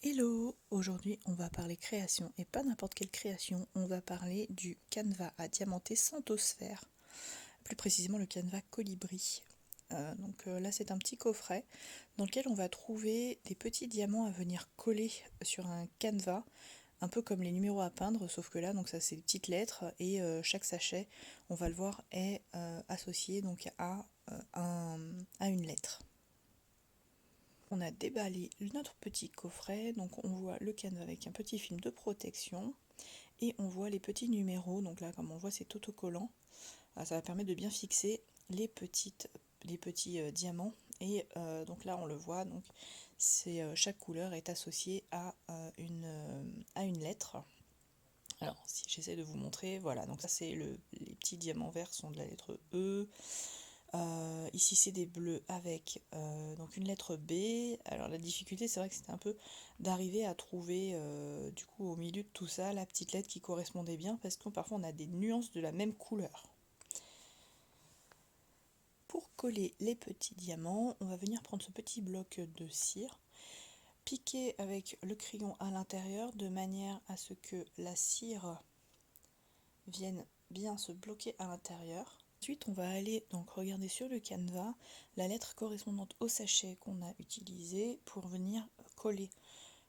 Hello! Aujourd'hui on va parler création et pas n'importe quelle création, on va parler du canevas à diamanter Santosphère, plus précisément le canevas Colibri. Là c'est un petit coffret dans lequel on va trouver des petits diamants à venir coller sur un canevas, un peu comme les numéros à peindre, sauf que là donc ça c'est des petites lettres et chaque sachet, on va le voir, est associé donc à une lettre. On a déballé notre petit coffret, donc on voit le canevas avec un petit film de protection et on voit les petits numéros, donc là comme on voit c'est autocollant. Ça va permettre de bien fixer les petits diamants et donc là on le voit, donc chaque couleur est associée à une lettre. Alors si j'essaie de vous montrer, voilà, donc ça c'est les petits diamants verts sont de la lettre E. Ici c'est des bleus avec donc une lettre B. Alors la difficulté c'est vrai que c'était un peu d'arriver à trouver du coup au milieu de tout ça la petite lettre qui correspondait bien parce que parfois on a des nuances de la même couleur. Pour coller les petits diamants, on va venir prendre ce petit bloc de cire, piquer avec le crayon à l'intérieur de manière à ce que la cire vienne bien se bloquer à l'intérieur. Ensuite, on va aller donc regarder sur le canevas la lettre correspondante au sachet qu'on a utilisé pour venir coller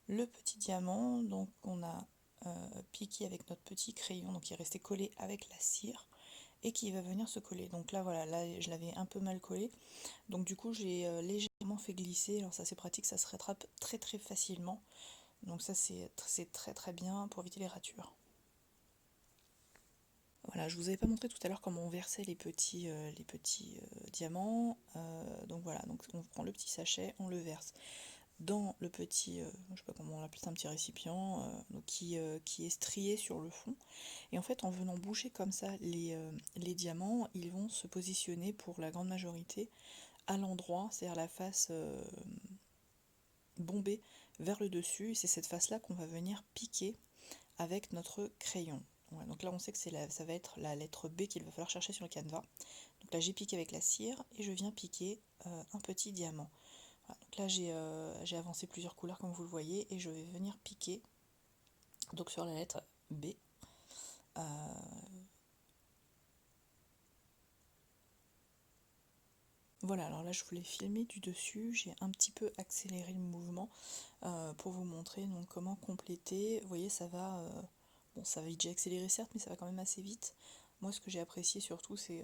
le petit diamant. Donc, on a piqué avec notre petit crayon, donc qui est resté collé avec la cire et qui va venir se coller. Donc là, voilà, là je l'avais un peu mal collé. Donc du coup, j'ai légèrement fait glisser. Alors ça, c'est pratique, ça se rattrape très très facilement. Donc ça, c'est très très bien pour éviter les ratures. Voilà, je vous avais pas montré tout à l'heure comment on versait les petits diamants. Donc voilà, donc on prend le petit sachet, on le verse dans le petit, je sais pas comment on l'appelle, un petit récipient qui est strié sur le fond. Et en fait, en venant bouger comme ça les diamants, ils vont se positionner pour la grande majorité à l'endroit, c'est-à-dire la face bombée vers le dessus. Et c'est cette face-là qu'on va venir piquer avec notre crayon. Ouais, donc là on sait que ça va être la lettre B qu'il va falloir chercher sur le canevas. Donc là j'ai piqué avec la cire et je viens piquer un petit diamant. Voilà, donc là j'ai avancé plusieurs couleurs comme vous le voyez et je vais venir piquer donc sur la lettre B. Euh, voilà, alors là je voulais filmer du dessus, j'ai un petit peu accéléré le mouvement pour vous montrer donc comment compléter. Vous voyez bon ça va vite, j'ai accéléré certes mais ça va quand même assez vite. Moi ce que j'ai apprécié surtout c'est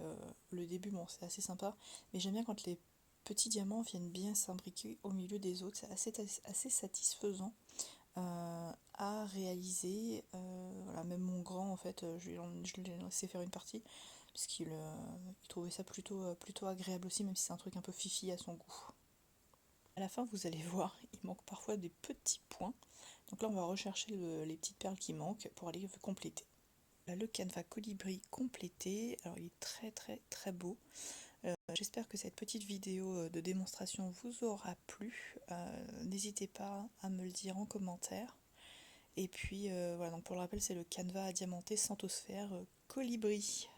le début, bon c'est assez sympa, mais j'aime bien quand les petits diamants viennent bien s'imbriquer au milieu des autres, c'est assez satisfaisant à réaliser. Voilà, même mon grand en fait, je lui ai laissé faire une partie puisqu'il il trouvait ça plutôt agréable aussi, même si c'est un truc un peu fifi à son goût. À la fin, vous allez voir, il manque parfois des petits points. Donc là, on va rechercher les petites perles qui manquent pour aller compléter. Là, le canevas colibri complété. Alors, il est très très très beau. J'espère que cette petite vidéo de démonstration vous aura plu. N'hésitez pas à me le dire en commentaire. Et puis voilà, donc pour le rappel, c'est le canevas à diamanter Santosphère Colibri.